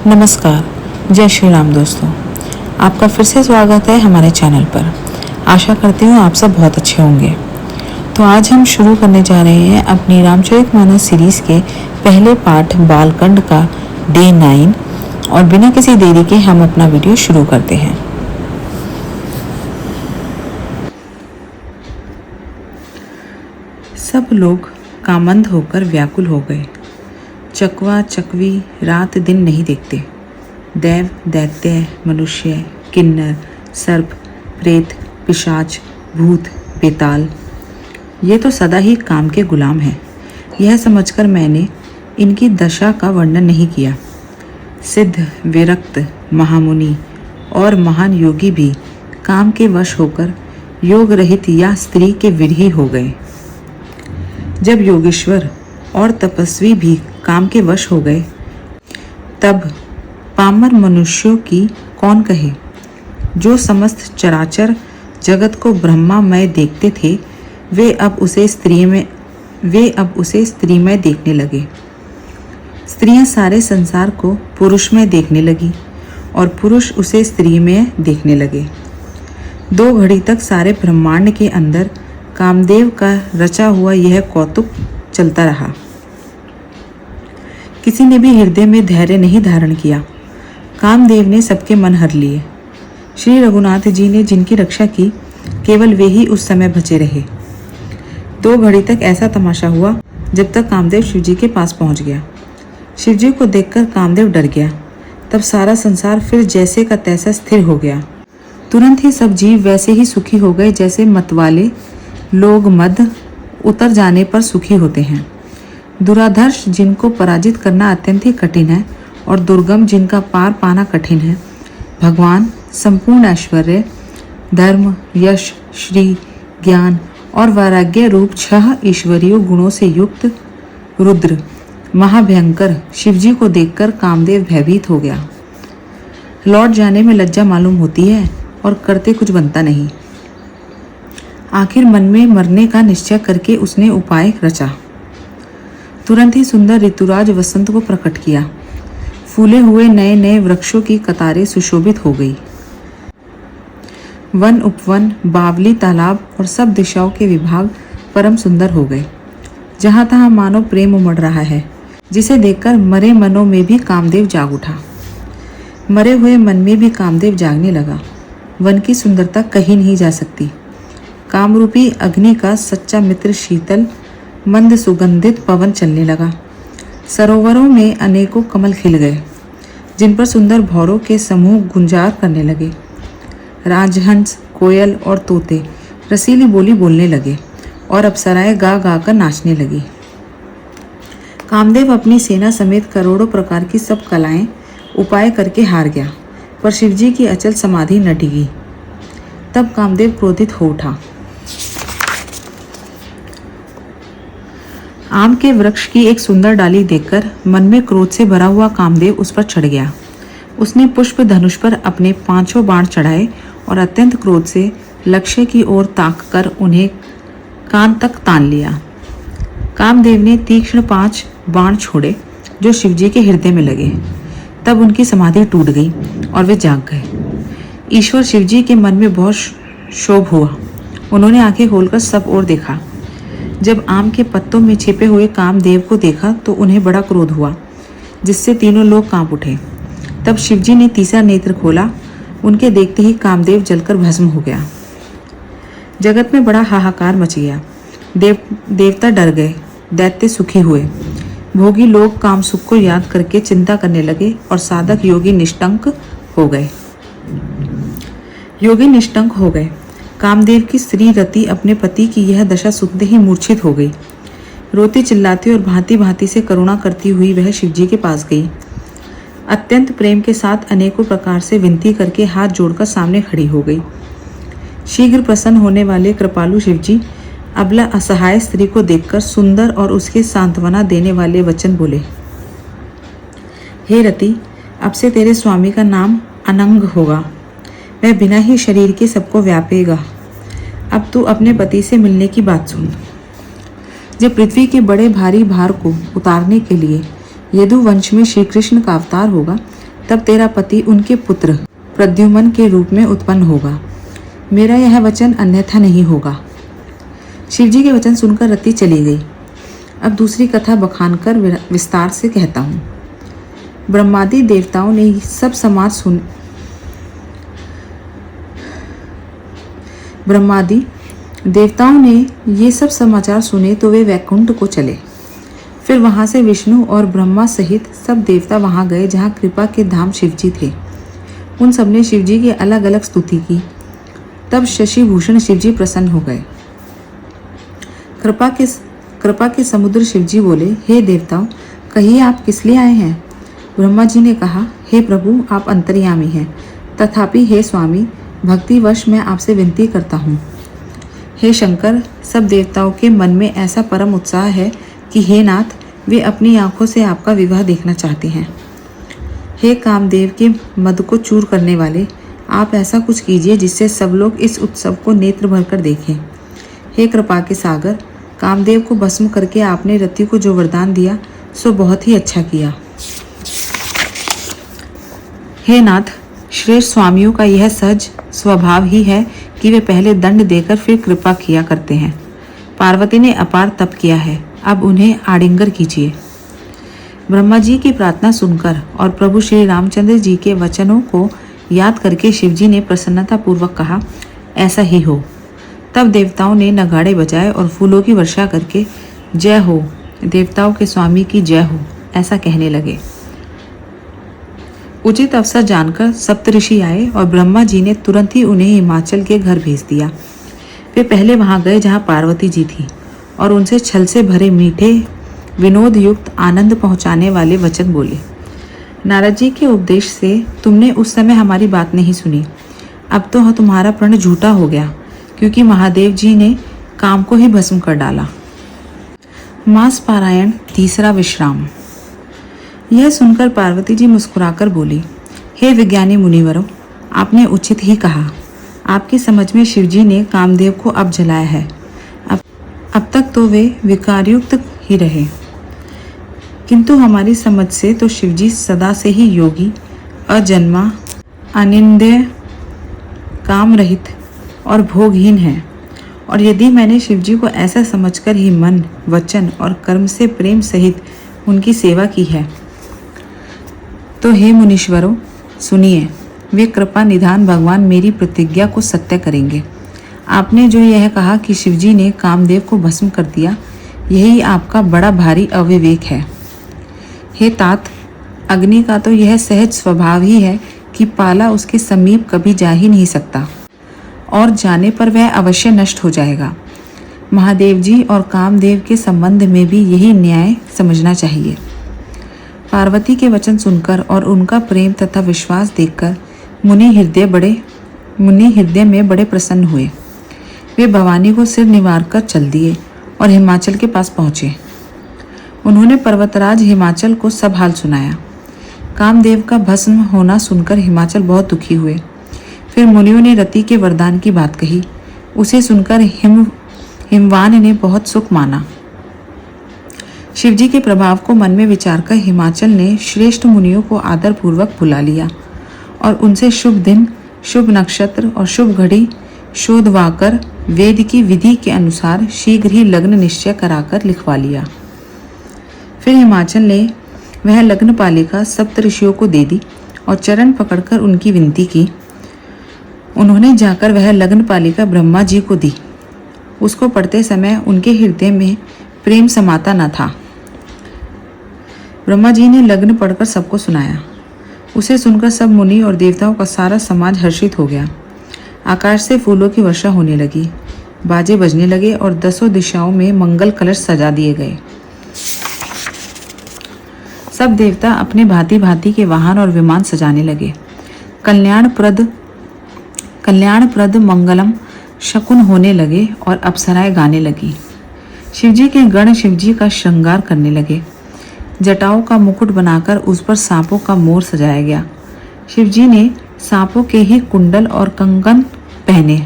नमस्कार, जय श्री राम दोस्तों। आपका फिर से स्वागत है हमारे चैनल पर। आशा करती हूँ आप सब बहुत अच्छे होंगे। तो आज हम शुरू करने जा रहे हैं अपनी रामचरितमानस सीरीज़ के पहले पाठ बालकांड का डे 9 और बिना किसी देरी के हम अपना वीडियो शुरू करते हैं। सब लोग कामंद होकर व्याकुल हो गए। चकवा चकवी रात दिन नहीं देखते। दैव दैत्य मनुष्य किन्नर सर्प प्रेत पिशाच भूत बेताल ये तो सदा ही काम के गुलाम हैं। यह समझकर मैंने इनकी दशा का वर्णन नहीं किया। सिद्ध विरक्त महामुनि और महान योगी भी काम के वश होकर योग रहित या स्त्री के विरही हो गए। जब योगेश्वर और तपस्वी भी काम के वश हो गए तब पामर मनुष्यों की कौन कहे। जो समस्त चराचर जगत को ब्रह्मामय देखते थे वे अब उसे स्त्रीमय देखने लगे। स्त्रियां सारे संसार को पुरुषमय देखने लगी और पुरुष उसे स्त्रीमय देखने लगे। 2 घड़ी तक सारे ब्रह्मांड के अंदर कामदेव का रचा हुआ यह कौतुक चलता रहा। किसी ने भी हृदय में धैर्य नहीं धारण किया। कामदेव ने सबके मन हर लिए। श्री रघुनाथ जी ने जिनकी रक्षा की केवल वे ही उस समय बचे रहे। 2 घड़ी तक ऐसा तमाशा हुआ जब तक कामदेव शिवजी के पास पहुंच गया। शिवजी को देखकर कामदेव डर गया। तब सारा संसार फिर जैसे का तैसा स्थिर हो गया। तुरंत ही सब जीव वैसे ही सुखी हो गए जैसे मतवाले लोग मद उतर जाने पर सुखी होते हैं। दुराधर्ष जिनको पराजित करना अत्यंत ही कठिन है और दुर्गम जिनका पार पाना कठिन है, भगवान संपूर्ण ऐश्वर्य धर्म यश श्री ज्ञान और वैराग्य रूप 6 ईश्वरीय गुणों से युक्त रुद्र महाभयंकर शिवजी को देखकर कामदेव भयभीत हो गया। लौट जाने में लज्जा मालूम होती है और करते कुछ बनता नहीं। आखिर मन में मरने का निश्चय करके उसने उपाय रचा। तुरंत ही सुंदर ऋतुराज वसंत को प्रकट किया। फूले हुए नए नए वृक्षों की कतारें सुशोभित हो गई। वन उपवन बावली तालाब और सब दिशाओं के विभाग परम सुंदर हो गए। जहाँ तहाँ मानो प्रेम उमड़ रहा है, जिसे देखकर मरे मनों में भी कामदेव जाग उठा। मरे हुए मन में भी कामदेव जागने लगा। वन की सुंदरता कहीं नहीं जा सकती। कामरूपी अग्नि का सच्चा मित्र शीतल मंद सुगंधित पवन चलने लगा। सरोवरों में अनेकों कमल खिल गए जिन पर सुंदर भौरों के समूह गुंजार करने लगे। राजहंस कोयल और तोते रसीली बोली बोलने लगे और अप्सराएं गा गा कर नाचने लगी। कामदेव अपनी सेना समेत करोड़ों प्रकार की सब कलाएं उपाय करके हार गया, पर शिवजी की अचल समाधि न डिगी। तब कामदेव क्रोधित हो उठा। आम के वृक्ष की एक सुंदर डाली देखकर मन में क्रोध से भरा हुआ कामदेव उस पर चढ़ गया। उसने पुष्प धनुष पर अपने 5 बाण चढ़ाए और अत्यंत क्रोध से लक्ष्य की ओर ताक कर उन्हें कान तक तान लिया। कामदेव ने तीक्ष्ण 5 बाण छोड़े जो शिवजी के हृदय में लगे। तब उनकी समाधि टूट गई और वे जाग गए। ईश्वर शिवजी के मन में बहुत क्षोभ हुआ। उन्होंने आंखें खोलकर सब ओर देखा। जब आम के पत्तों में छिपे हुए कामदेव को देखा तो उन्हें बड़ा क्रोध हुआ, जिससे तीनों लोग कांप उठे। तब शिवजी ने तीसरा नेत्र खोला। उनके देखते ही कामदेव जलकर भस्म हो गया। जगत में बड़ा हाहाकार मच गया। देवता डर गए, दैत्य सुखी हुए। भोगी लोग काम सुख को याद करके चिंता करने लगे और साधक योगी निष्कंक हो गए। कामदेव की स्त्री रति अपने पति की यह दशा सुनते ही मूर्छित हो गई। रोती चिल्लाती और भांति भांति से करुणा करती हुई वह शिवजी के पास गई। अत्यंत प्रेम के साथ अनेकों प्रकार से विनती करके हाथ जोड़कर सामने खड़ी हो गई। शीघ्र प्रसन्न होने वाले कृपालु शिवजी अबला असहाय स्त्री को देखकर सुंदर और उसके सांत्वना देने वाले वचन बोले। हे रति, अब से तेरे स्वामी का नाम अनंग होगा। वह बिना ही शरीर के सबको व्यापेगा। अब तू अपने पति से मिलने की बात सुन। जब पृथ्वी के बड़े भारी भार को उतारने के लिए यदु वंश में श्री कृष्ण का अवतार होगा तब तेरा पति उनके पुत्र प्रद्युम्न के रूप में उत्पन्न होगा। मेरा यह वचन अन्यथा नहीं होगा। शिवजी के वचन सुनकर रति चली गई। अब दूसरी कथा बखानकर विस्तार से कहता हूँ। ब्रह्मादि देवताओं ने सब ये सब समाचार सुने तो वे वैकुंठ को चले। फिर वहां से विष्णु और ब्रह्मा सहित सब देवता वहां गए जहां कृपा के धाम शिवजी थे। उन सब ने शिवजी की अलग अलग स्तुति की। तब शशि भूषण शिवजी प्रसन्न हो गए। कृपा के समुद्र शिवजी बोले, हे देवताओं, कहिए आप किस लिए आए हैं। ब्रह्मा जी ने कहा, हे प्रभु, आप अंतर्यामी हैं, तथापि हे स्वामी, भक्तिवश मैं आपसे विनती करता हूँ। हे शंकर, सब देवताओं के मन में ऐसा परम उत्साह है कि हे नाथ, वे अपनी आंखों से आपका विवाह देखना चाहते हैं। हे कामदेव के मद को चूर करने वाले, आप ऐसा कुछ कीजिए जिससे सब लोग इस उत्सव को नेत्र भरकर देखें। हे कृपा के सागर, कामदेव को भस्म करके आपने रति को जो वरदान दिया सो बहुत ही अच्छा किया। हे नाथ, श्रेष्ठ स्वामियों का यह सहज स्वभाव ही है कि वे पहले दंड देकर फिर कृपा किया करते हैं। पार्वती ने अपार तप किया है, अब उन्हें आलिंगन कीजिए। ब्रह्मा जी की प्रार्थना सुनकर और प्रभु श्री रामचंद्र जी के वचनों को याद करके शिवजी ने प्रसन्नता पूर्वक कहा, ऐसा ही हो। तब देवताओं ने नगाड़े बजाए और फूलों की वर्षा करके जय हो, देवताओं के स्वामी की जय हो, ऐसा कहने लगे। उचित अवसर जानकर सप्तऋषि आए और ब्रह्मा जी ने तुरंत ही उन्हें हिमाचल के घर भेज दिया। वे पहले वहां गए जहां पार्वती जी थी और उनसे छल से भरे मीठे विनोद युक्त आनंद पहुंचाने वाले वचन बोले। नारद जी के उपदेश से तुमने उस समय हमारी बात नहीं सुनी। अब तो तुम्हारा प्रण झूठा हो गया, क्योंकि महादेव जी ने काम को ही भस्म कर डाला। मास पारायण, तीसरा विश्राम। यह सुनकर पार्वती जी मुस्कुराकर बोली, हे विज्ञानी मुनिवरों, आपने उचित ही कहा। आपकी समझ में शिवजी ने कामदेव को अब जलाया है। अब तक तो वे विकारयुक्त ही रहे, किंतु हमारी समझ से तो शिवजी सदा से ही योगी, अजन्मा, अनिंद्य, काम रहित और भोगहीन है। और यदि मैंने शिवजी को ऐसा समझकर ही मन, वचन और कर्म से प्रेम सहित उनकी सेवा की है, तो हे मुनीश्वरों सुनिए, वे कृपा निधान भगवान मेरी प्रतिज्ञा को सत्य करेंगे। आपने जो यह कहा कि शिवजी ने कामदेव को भस्म कर दिया, यही आपका बड़ा भारी अविवेक है। हे तात, अग्नि का तो यह सहज स्वभाव ही है कि पाला उसके समीप कभी जा ही नहीं सकता और जाने पर वह अवश्य नष्ट हो जाएगा। महादेव जी और कामदेव के संबंध में भी यही न्याय समझना चाहिए। पार्वती के वचन सुनकर और उनका प्रेम तथा विश्वास देखकर मुनि हृदय में बड़े प्रसन्न हुए। वे भवानी को सिर निवार कर चल दिए और हिमाचल के पास पहुँचे। उन्होंने पर्वतराज हिमाचल को सब हाल सुनाया। कामदेव का भस्म होना सुनकर हिमाचल बहुत दुखी हुए। फिर मुनियों ने रति के वरदान की बात कही। उसे सुनकर हिमवान ने बहुत सुख माना। शिवजी के प्रभाव को मन में विचार कर हिमाचल ने श्रेष्ठ मुनियों को आदरपूर्वक बुला लिया और उनसे शुभ दिन, शुभ नक्षत्र और शुभ घड़ी शोधवाकर वेद की विधि के अनुसार शीघ्र ही लग्न निश्चय कराकर लिखवा लिया। फिर हिमाचल ने वह लग्न पालिका सप्तऋषियों को दे दी और चरण पकड़कर उनकी विनती की। उन्होंने जाकर वह लग्न पालिका ब्रह्मा जी को दी। उसको पढ़ते समय उनके हृदय में प्रेम समाता न था। ब्रह्मा जी ने लग्न पढ़कर सबको सुनाया। उसे सुनकर सब मुनि और देवताओं का सारा समाज हर्षित हो गया। आकाश से फूलों की वर्षा होने लगी, बाजे बजने लगे और दसों दिशाओं में मंगल कलश सजा दिए गए। सब देवता अपने भांति भांति के वाहन और विमान सजाने लगे। कल्याणप्रद मंगलम शकुन होने लगे और अप्सराएं गाने लगी। शिवजी के गण शिवजी का श्रृंगार करने लगे। जटाओं का मुकुट बनाकर उस पर सांपों का मोर सजाया गया। शिवजी ने सांपों के ही कुंडल और कंगन पहने,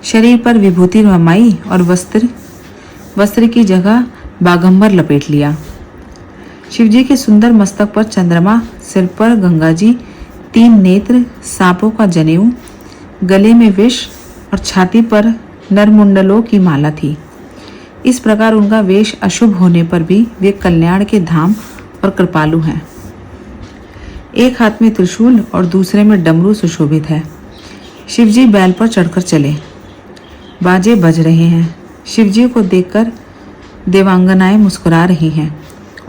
शरीर पर विभूति रमाई और वस्त्र की जगह बागंबर लपेट लिया। शिवजी के सुंदर मस्तक पर चंद्रमा, सिर पर गंगा जी, 3 नेत्र, सांपों का जनेऊ, गले में विष और छाती पर नरमुंडलों की माला थी। इस प्रकार उनका वेश अशुभ होने पर भी वे कल्याण के धाम और कृपालु हैं। एक हाथ में त्रिशूल और दूसरे में डमरू सुशोभित है। शिवजी बैल पर चढ़कर चले। बाजे बज रहे हैं। शिवजी को देखकर देवांगनाएं मुस्कुरा रही हैं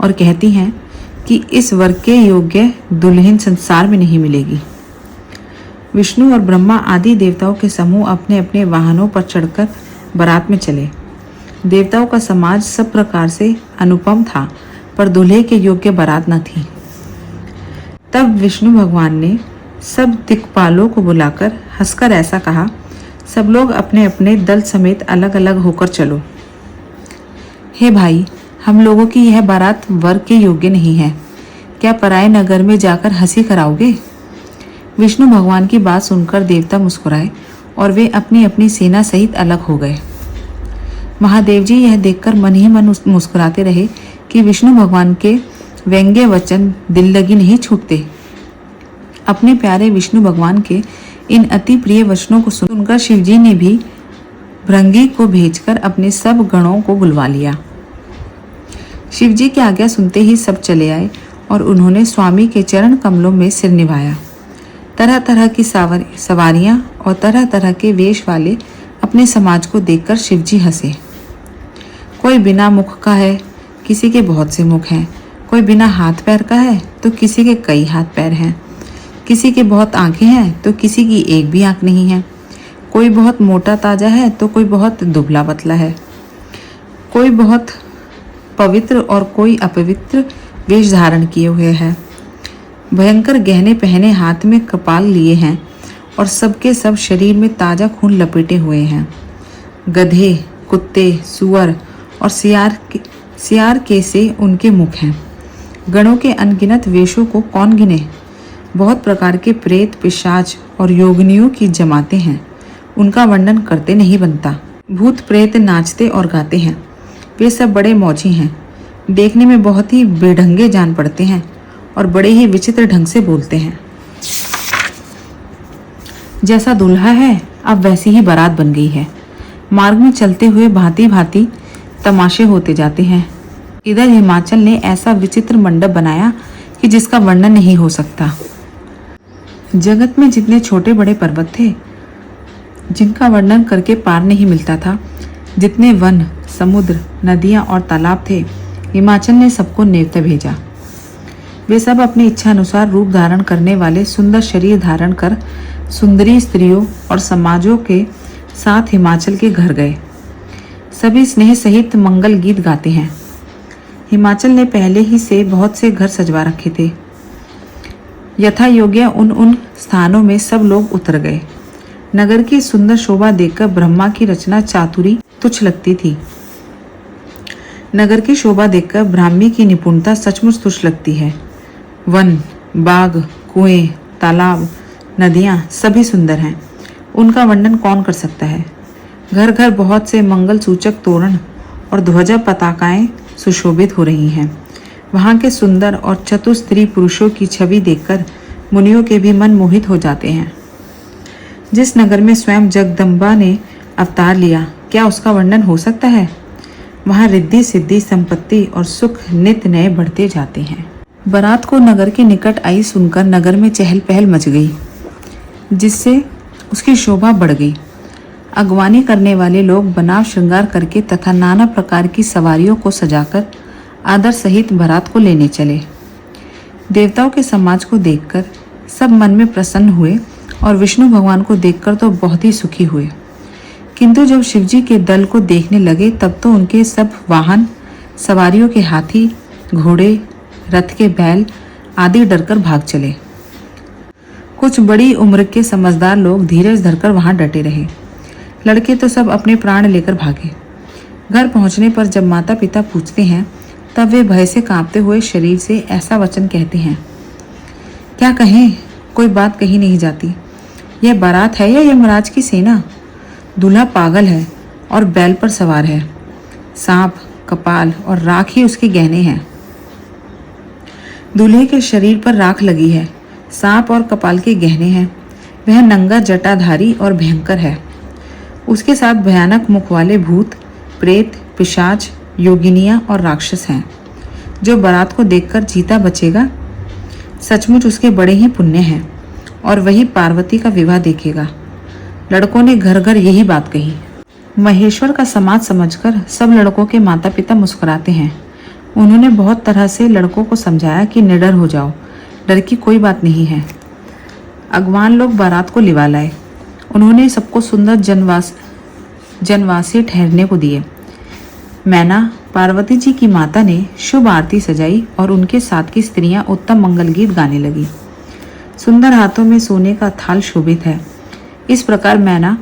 और कहती हैं कि इस वर के योग्य दुल्हन संसार में नहीं मिलेगी। विष्णु और ब्रह्मा आदि देवताओं के समूह अपने अपने वाहनों पर चढ़कर बारात में चले। देवताओं का समाज सब प्रकार से अनुपम था, पर दूल्हे के योग्य बारात न थी। तब विष्णु भगवान ने सब दिक्पालों को बुलाकर हंसकर ऐसा कहा, सब लोग अपने अपने दल समेत अलग अलग होकर चलो। हे भाई, हम लोगों की यह बारात वर के योग्य नहीं है। क्या पराये नगर में जाकर हंसी कराओगे? विष्णु भगवान की बात सुनकर देवता मुस्कुराए और वे अपनी अपनी सेना सहित अलग हो गए। महादेव जी यह देखकर मन ही मन मुस्कुराते रहे कि विष्णु भगवान के व्यंग्य वचन दिल लगी नहीं छूटते। अपने प्यारे विष्णु भगवान के इन अति प्रिय वचनों को सुनकर शिवजी ने भी भृंगी को भेजकर अपने सब गणों को बुलवा लिया। शिवजी की आज्ञा सुनते ही सब चले आए और उन्होंने स्वामी के चरण कमलों में सिर निभाया। तरह तरह की सवारियां और तरह तरह के वेश वाले अपने समाज को देखकर शिवजी हंसे। कोई बिना मुख का है, किसी के बहुत से मुख हैं। कोई बिना हाथ पैर का है तो किसी के कई हाथ पैर हैं। किसी के बहुत आंखें हैं तो किसी की एक भी आंख नहीं है। कोई बहुत मोटा ताजा है तो कोई बहुत दुबला पतला है। कोई बहुत पवित्र और कोई अपवित्र वेश धारण किए हुए है। भयंकर गहने पहने हाथ में कपाल लिए हैं और सबके सब शरीर में ताजा खून लपेटे हुए हैं। गधे, कुत्ते, सुअर और सियार के से उनके मुख हैं। गणों के अनगिनत वेशों को कौन गिने। बहुत प्रकार के प्रेत, पिशाच और योगिनियों की जमाते हैं। उनका वर्णन करते नहीं बनता। भूत प्रेत नाचते और गाते हैं। वे सब बड़े मौजी हैं। देखने में बहुत ही बेढंगे जान पड़ते हैं और बड़े ही विचित्र ढंग से बोलते हैं। जैसा दूल्हा है अब वैसी ही बारात बन गई है। मार्ग में चलते हुए भांति भांति तमाशे होते जाते हैं। इधर हिमाचल ने ऐसा विचित्र मंडप बनाया कि जिसका वर्णन नहीं हो सकता। जगत में जितने छोटे बड़े पर्वत थे जिनका वर्णन करके पार नहीं मिलता था, जितने वन, समुद्र, नदियां और तालाब थे, हिमाचल ने सबको नेवता भेजा। वे सब अपनी इच्छा अनुसार रूप धारण करने वाले सुंदर शरीर धारण कर सुंदरी स्त्रियों और समाजों के साथ हिमाचल के घर गए। सभी स्नेह सहित मंगल गीत गाते हैं। हिमाचल ने पहले ही से बहुत से घर सजवा रखे थे। यथा योग्य उन स्थानों में सब लोग उतर गए। नगर की सुंदर शोभा देखकर ब्रह्मा की रचना चातुरी तुच्छ लगती थी। नगर की शोभा देखकर ब्राह्मी की निपुणता सचमुच तुच्छ लगती है। वन, बाग, कुएं, तालाब, नदियां सभी सुंदर हैं। उनका वर्णन कौन कर सकता है। घर घर बहुत से मंगल सूचक तोरण और ध्वजा पताकाएं सुशोभित हो रही हैं। वहां के सुंदर और चतुर स्त्री पुरुषों की छवि देखकर मुनियों के भी मन मोहित हो जाते हैं। जिस नगर में स्वयं जगदम्बा ने अवतार लिया, क्या उसका वर्णन हो सकता है। वहां रिद्धि सिद्धि, संपत्ति और सुख नित्य नए बढ़ते जाते हैं। बारात को नगर के निकट आई सुनकर नगर में चहल पहल मच गई, जिससे उसकी शोभा बढ़ गई। अगवानी करने वाले लोग बनाव श्रृंगार करके तथा नाना प्रकार की सवारियों को सजाकर आदर सहित बारात को लेने चले। देवताओं के समाज को देखकर सब मन में प्रसन्न हुए और विष्णु भगवान को देखकर तो बहुत ही सुखी हुए। किंतु जब शिवजी के दल को देखने लगे तब तो उनके सब वाहन, सवारियों के हाथी, घोड़े, रथ के बैल आदि डरकर भाग चले। कुछ बड़ी उम्र के समझदार लोग धीरज धरकर वहां डटे रहे। लड़के तो सब अपने प्राण लेकर भागे। घर पहुंचने पर जब माता पिता पूछते हैं तब वे भय से कांपते हुए शरीर से ऐसा वचन कहते हैं, क्या कहें, कोई बात कही नहीं जाती। यह बारात है या यमराज की सेना। दूल्हा पागल है और बैल पर सवार है। सांप, कपाल और राख ही उसके गहने हैं। दूल्हे के शरीर पर राख लगी है, सांप और कपाल के गहने हैं। वह नंगा जटाधारी और भयंकर है। उसके साथ भयानक मुख वाले भूत, प्रेत, पिशाच, योगिनियां और राक्षस हैं। जो बारात को देखकर जीता बचेगा, सचमुच उसके बड़े ही पुण्य हैं और वही पार्वती का विवाह देखेगा। लड़कों ने घर घर यही बात कही। महेश्वर का समाज समझकर सब लड़कों के माता पिता मुस्कुराते हैं। उन्होंने बहुत तरह से लड़कों को समझाया कि निडर हो जाओ, डर की कोई बात नहीं है। अगवान लोग बारात को लिवा लाए। उन्होंने सबको सुंदर जनवासी ठहरने को दिए। मैना, पार्वती जी की माता ने शुभ आरती सजाई और उनके साथ की स्त्रियां उत्तम मंगल गीत गाने लगी। सुंदर हाथों में सोने का थाल शोभित है। इस प्रकार मैना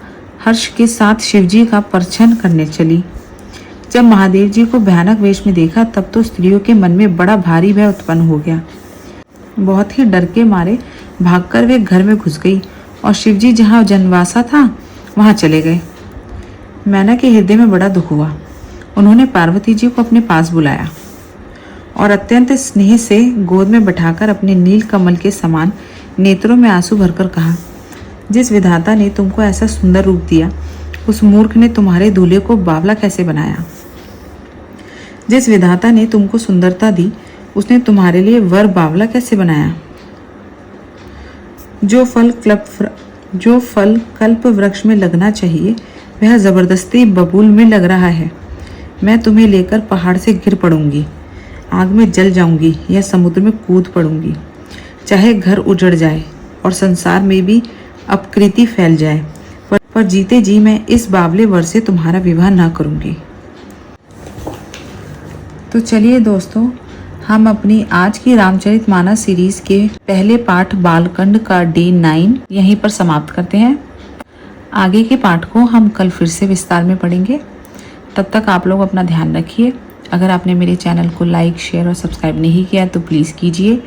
हर्ष के साथ शिवजी का परछन करने चली। जब महादेव जी को भयानक वेश में देखा तब तो स्त्रियों के मन में बड़ा भारी भय उत्पन्न हो गया। बहुत ही डर के मारे भागकर वे घर में घुस गई और शिवजी जहाँ जनवासा था वहाँ चले गए। मैना के हृदय में बड़ा दुख हुआ। उन्होंने पार्वती जी को अपने पास बुलाया और अत्यंत स्नेह से गोद में बैठाकर अपने नील कमल के समान नेत्रों में आंसू भरकर कहा, जिस विधाता ने तुमको ऐसा सुंदर रूप दिया, उस मूर्ख ने तुम्हारे दूल्हे को बावला कैसे बनाया। जिस विधाता ने तुमको सुंदरता दी, उसने तुम्हारे लिए वर बावला कैसे बनाया। जो फल कल्प वृक्ष में लगना चाहिए वह जबरदस्ती बबूल में लग रहा है। मैं तुम्हें लेकर पहाड़ से गिर पड़ूंगी, आग में जल जाऊंगी या समुद्र में कूद पड़ूंगी, चाहे घर उजड़ जाए और संसार में भी अपकृति फैल जाए, पर जीते जी मैं इस बावले वर से तुम्हारा विवाह ना करूंगी। तो चलिए दोस्तों, हम अपनी आज की रामचरितमानस सीरीज के पहले पाठ बालकांड का डे 9 यहीं पर समाप्त करते हैं। आगे के पाठ को हम कल फिर से विस्तार में पढ़ेंगे। तब तक आप लोग अपना ध्यान रखिए। अगर आपने मेरे चैनल को लाइक, शेयर और सब्सक्राइब नहीं किया तो प्लीज़ कीजिए।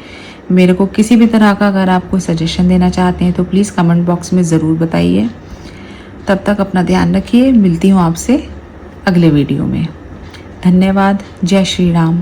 मेरे को किसी भी तरह का अगर आप कोई सजेशन देना चाहते हैं तो प्लीज़ कमेंट बॉक्स में ज़रूर बताइए। तब तक अपना ध्यान रखिए। मिलती हूँ आपसे अगले वीडियो में। धन्यवाद। जय श्री राम।